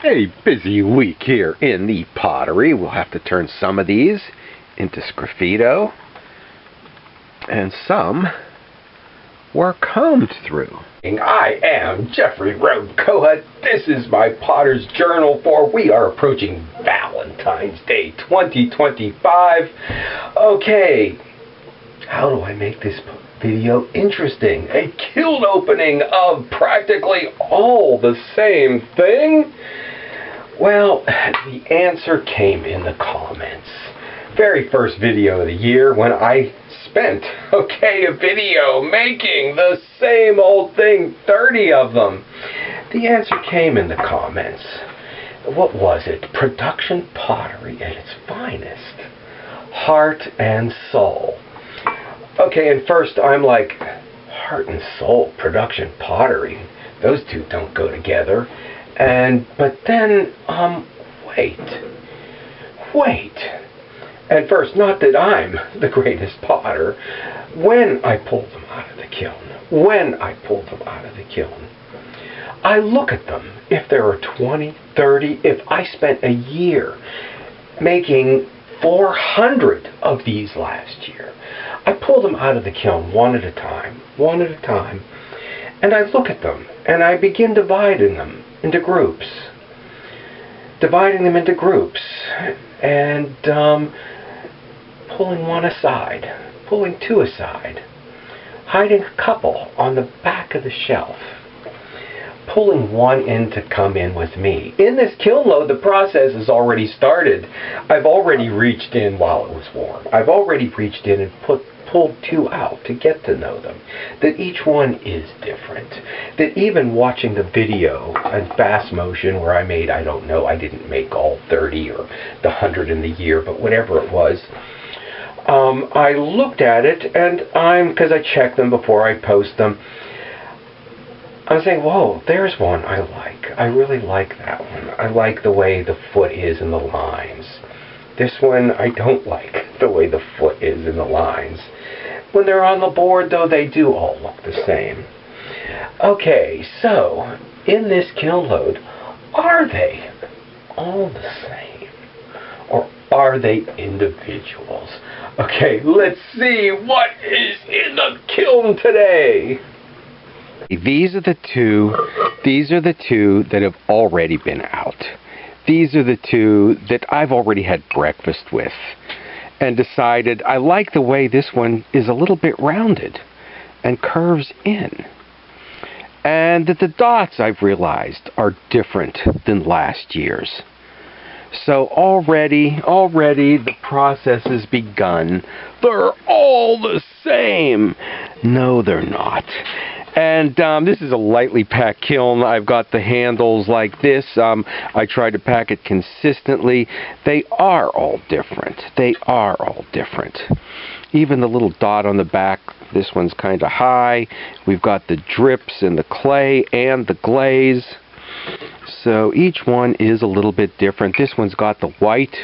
A busy week here in the pottery. We'll have to turn some of these into sgraffito, and some were combed through. I am Jeffrey Road Kohut. This is my Potter's Journal for we are approaching Valentine's Day 2025. Okay, how do I make this video interesting? A kiln opening of practically all the same thing? Well, the answer came in the comments. Very first video of the year when I spent, a video making the same old thing, 30 of them. The answer came in the comments. What was it? Production pottery at its finest. Heart and soul. Okay, and first I'm like, heart and soul, production pottery. Those two don't go together. But then, wait. And first, not that I'm the greatest potter. When I pulled them out of the kiln, I look at them. If there are 20, 30, if I spent a year making 400 of these last year, I pull them out of the kiln one at a time, and I look at them, and I begin dividing them into groups, and pulling one aside, pulling two aside, hiding a couple on the back of the shelf, pulling one in to come in with me. In this kiln load, the process has already started. I've already reached in while it was warm. I've already reached in and pulled two out to get to know them. That each one is different. That even watching the video in fast motion where I made, I don't know, I didn't make all 30 or the 100 in the year, but whatever it was, I looked at it, and because I check them before I post them, I'm saying, whoa, there's one I like. I really like that one. I like the way the foot is in the lines. This one, I don't like the way the foot is in the lines. When they're on the board, though, they do all look the same. Okay, so, in this kiln load, are they all the same? Or are they individuals? Okay, let's see what is in the kiln today. These are the two that have already been out. These are the two that I've already had breakfast with and decided I like the way this one is a little bit rounded and curves in. And that the dots, I've realized, are different than last year's. So already the process has begun. They're all the same. No, they're not. And this is a lightly packed kiln. I've got the handles like this. I try to pack it consistently. They are all different. Even the little dot on the back, this one's kind of high. We've got the drips and the clay and the glaze. So each one is a little bit different. This one's got the white.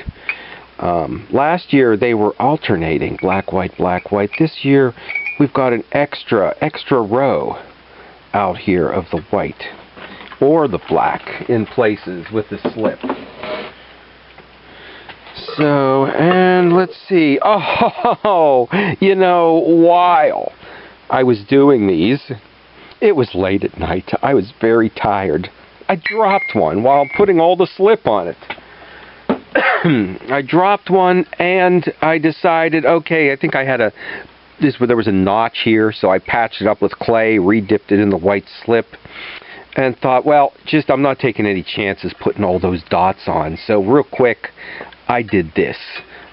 Last year they were alternating black, white. This year we've got an extra row out here of the white or the black in places with the slip. So, and let's see. Oh, while I was doing these, it was late at night. I was very tired. I dropped one while putting all the slip on it. I dropped one and I decided, okay, I think I had there was a notch here, so I patched it up with clay, re-dipped it in the white slip, and thought, well, I'm not taking any chances putting all those dots on. So real quick, I did this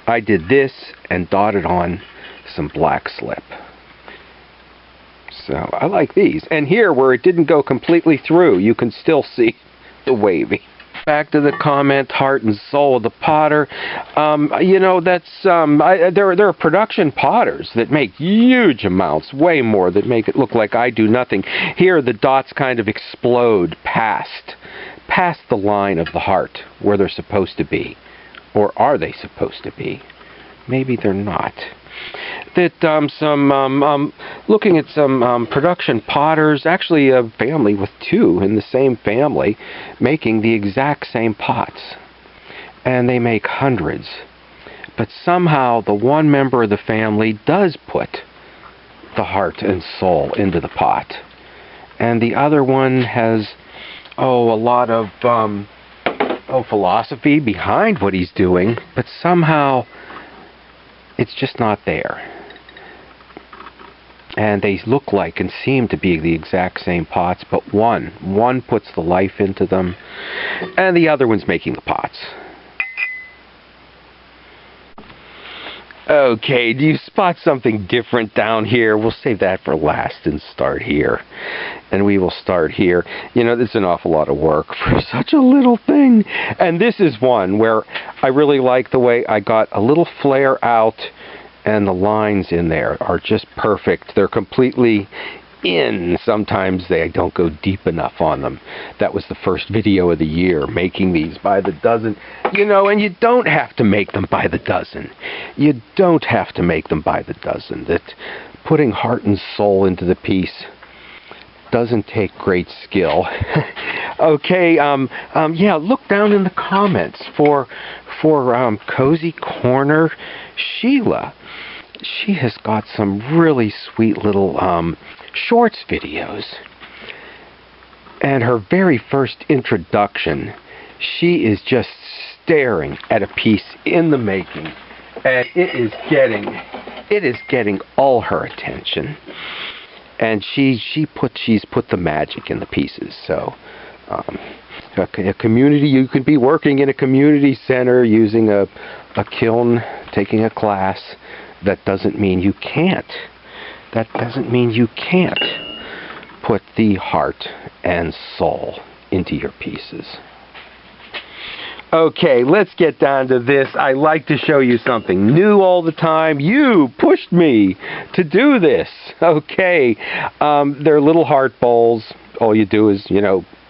and dotted on some black slip. So I like these. And here, where it didn't go completely through, you can still see the wavy. Back to the comment, heart and soul of the potter. There are production potters that make huge amounts, way more, that make it look like I do nothing. Here, the dots kind of explode past the line of the heart where they're supposed to be. Or are they supposed to be? Maybe they're not. that looking at some production potters, actually a family with two in the same family, making the exact same pots. And they make hundreds. But somehow the one member of the family does put the heart and soul into the pot. And the other one has, a lot of philosophy behind what he's doing, but somehow it's just not there. And they look like and seem to be the exact same pots, but one puts the life into them, and the other one's making the pots. Okay, do you spot something different down here? We'll save that for last and start here. And we will start here. You know, this is an awful lot of work for such a little thing. And this is one where I really like the way I got a little flare out, and the lines in there are just perfect. They're completely in. Sometimes they don't go deep enough on them. That was the first video of the year, making these by the dozen. You know, and you don't have to make them by the dozen. You don't have to make them by the dozen. That putting heart and soul into the piece doesn't take great skill. Okay, yeah, look down in the comments for Cozy Corner Sheila. She has got some really sweet little shorts videos. And her very first introduction, she is just staring at a piece in the making, and it is getting all her attention. And she's put the magic in the pieces. So a community, you could be working in a community center using a kiln, taking a class. That doesn't mean you can't. That doesn't mean you can't put the heart and soul into your pieces. Okay, let's get down to this. I like to show you something new all the time. You pushed me to do this. Okay, they're little heart bowls. All you do is,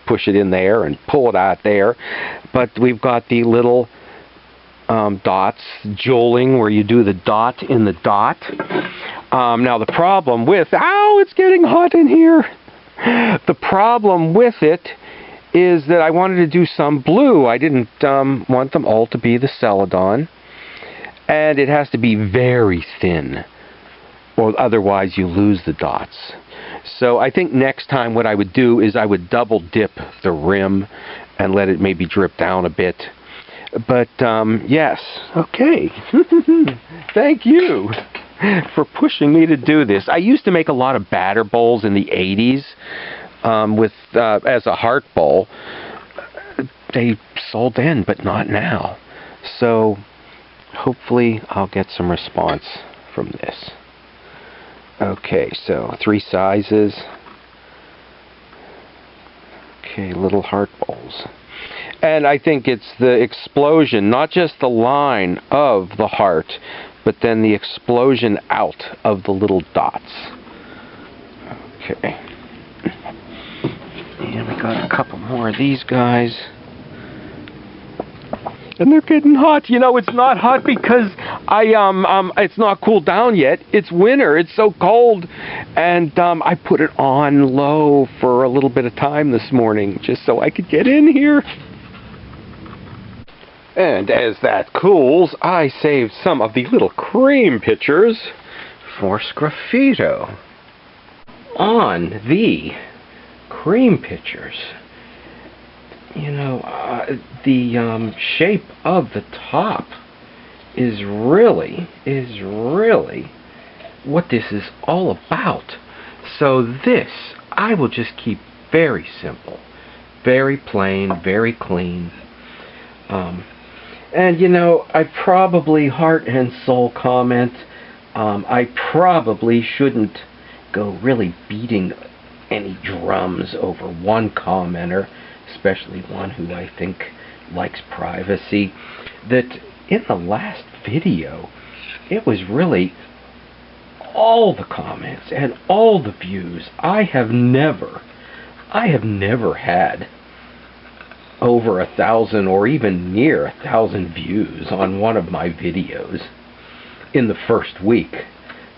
push it in there and pull it out there. But we've got the little dots, joling, where you do the dot in the dot. Now the problem with, it's getting hot in here. The problem with it is that I wanted to do some blue. I didn't want them all to be the Celadon. And it has to be very thin, or otherwise you lose the dots. So I think next time what I would do is I would double dip the rim and let it maybe drip down a bit. But, yes, okay. Thank you for pushing me to do this. I used to make a lot of batter bowls in the 80s as a heart bowl. They sold then, but not now. So hopefully I'll get some response from this. Okay, so 3 sizes. Okay, little heart bowls. And I think it's the explosion, not just the line of the heart, but then the explosion out of the little dots. Okay. And we got a couple more of these guys. And they're getting hot. It's not hot because it's not cooled down yet. It's winter. It's so cold. And I put it on low for a little bit of time this morning just so I could get in here. And as that cools, I saved some of the little cream pitchers for sgraffito. On the cream pitchers, the shape of the top is really what this is all about. So this, I will just keep very simple, very plain, very clean. And I probably heart and soul comment. I probably shouldn't go really beating any drums over one commenter, especially one who I think likes privacy. That in the last video, it was really all the comments and all the views. I have never had over 1,000 or even near 1,000 views on one of my videos. in the first week.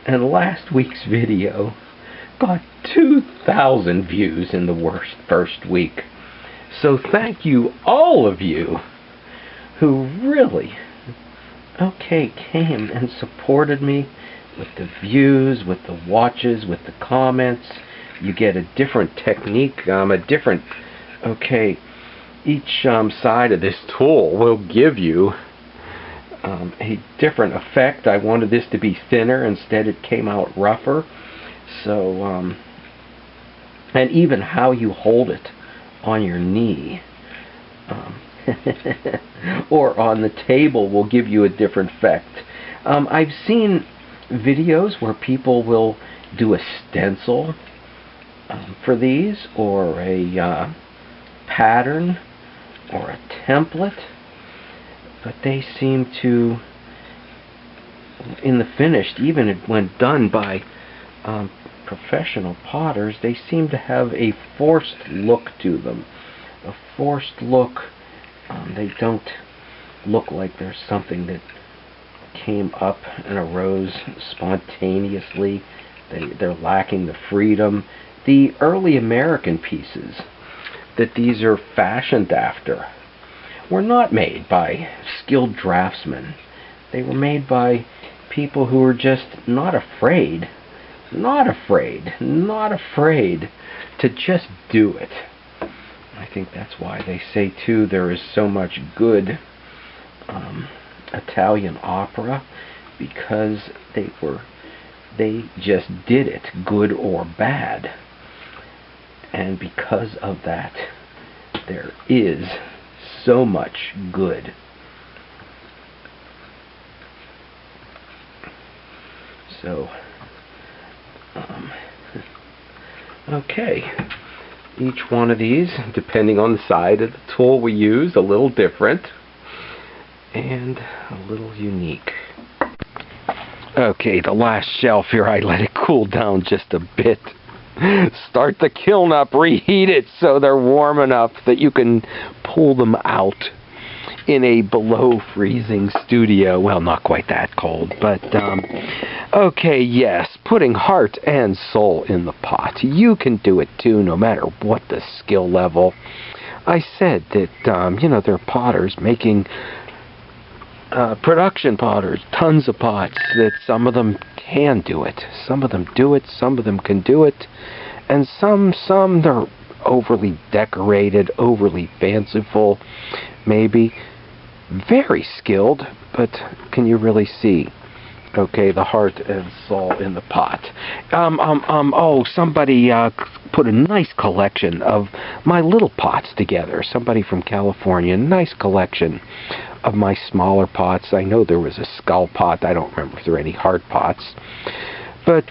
And last week's video got 2,000 views in the first week. So thank you, all of you, who really, came and supported me with the views, with the watches, with the comments. You get a different technique, each side of this tool will give you a different effect. I wanted this to be thinner, instead it came out rougher. So, and even how you hold it on your knee or on the table will give you a different effect. I've seen videos where people will do a stencil for these, or a pattern, or a template, but they seem to, in the finished, even when done by professional potters, they seem to have a forced look to them. A forced look. They don't look like there's something that came up and arose spontaneously. They're lacking the freedom. The early American pieces that these are fashioned after were not made by skilled draftsmen. They were made by people who were just not afraid to just do it. I think that's why they say, too, there is so much good Italian opera, because they just did it, good or bad. And because of that, there is so much good. So, each one of these, depending on the side of the tool we use, a little different and a little unique. Okay, the last shelf here, I let it cool down just a bit. Start the kiln up, reheat it so they're warm enough that you can pull them out in a below freezing studio. Well, not quite that cold, but yes, putting heart and soul in the pot. You can do it too, no matter what the skill level. I said that there are potters making production potters, tons of pots, that some of them can do it. Some of them do it, some of them can do it, and some they're overly decorated, overly fanciful, maybe very skilled, but can you really see, the heart and soul in the pot? Somebody put a nice collection of my little pots together. Somebody from California, nice collection of my smaller pots. I know there was a skull pot. I don't remember if there were any heart pots. But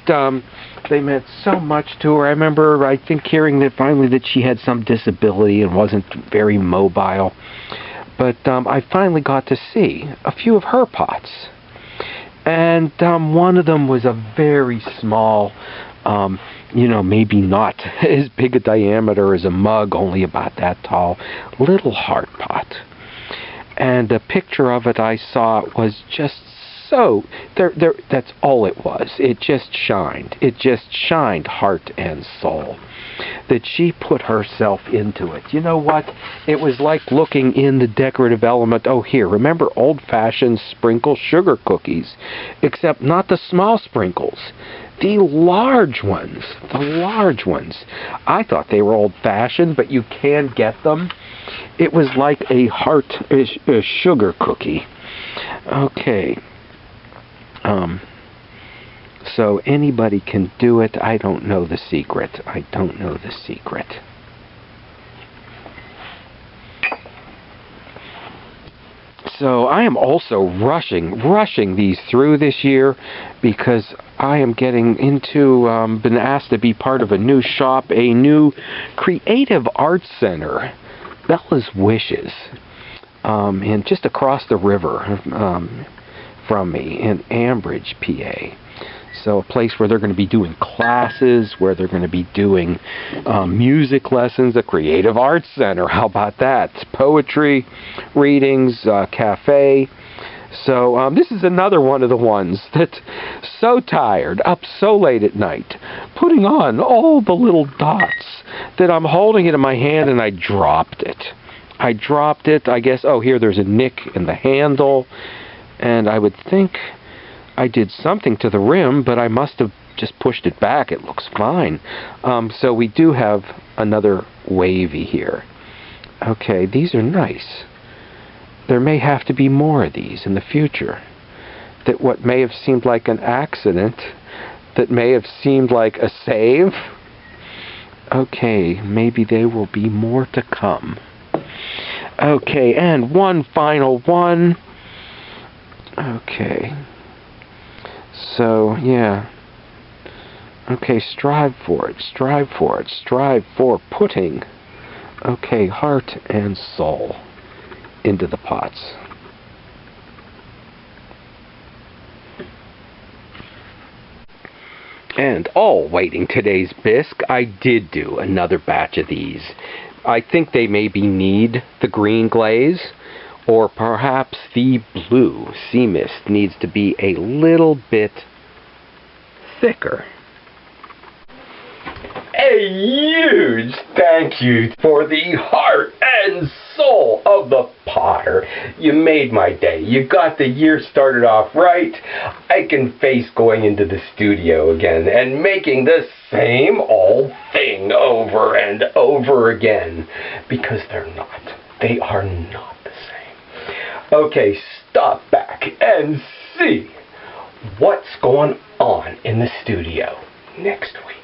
they meant so much to her. I remember, I think, hearing that finally that she had some disability and wasn't very mobile. But I finally got to see a few of her pots. And one of them was a very small, maybe not as big a diameter as a mug, only about that tall, little heart pot. And the picture of it I saw was just so, that's all it was. It just shined. It just shined heart and soul. That she put herself into it. You know what? It was like looking in the decorative element. Oh, here, remember old-fashioned sprinkle sugar cookies? Except not the small sprinkles. The large ones. The large ones. I thought they were old-fashioned, but you can get them. It was like a sugar cookie. Okay. So anybody can do it. I don't know the secret. I don't know the secret. So I am also rushing these through this year, because I am getting into, been asked to be part of a new shop, a new creative arts center, Bella's Wishes, and just across the river from me in Ambridge, PA. So a place where they're going to be doing classes, where they're going to be doing music lessons, a creative arts center. How about that? Poetry, readings, cafe. So this is another one of the ones that's so tired, up so late at night, putting on all the little dots that I'm holding it in my hand and I dropped it. I dropped it, I guess, oh, here there's a nick in the handle, and I would think I did something to the rim, but I must have just pushed it back. It looks fine. So we do have another wavy here. Okay, these are nice. There may have to be more of these in the future. That what may have seemed like an accident, that may have seemed like a save. Okay, maybe there will be more to come. Okay, and one final one. Okay. So, yeah. Okay, strive for it, strive for it, strive for putting, okay, heart and soul into the pots. And all waiting today's bisque, I did do another batch of these. I think they maybe need the green glaze, or perhaps the blue sea mist needs to be a little bit thicker. A huge thank you for the heart and soul of the potter. You made my day. You got the year started off right. I can face going into the studio again and making the same old thing over and over again. Because they're not. They are not the same. Okay, stop back and see what's going on in the studio next week.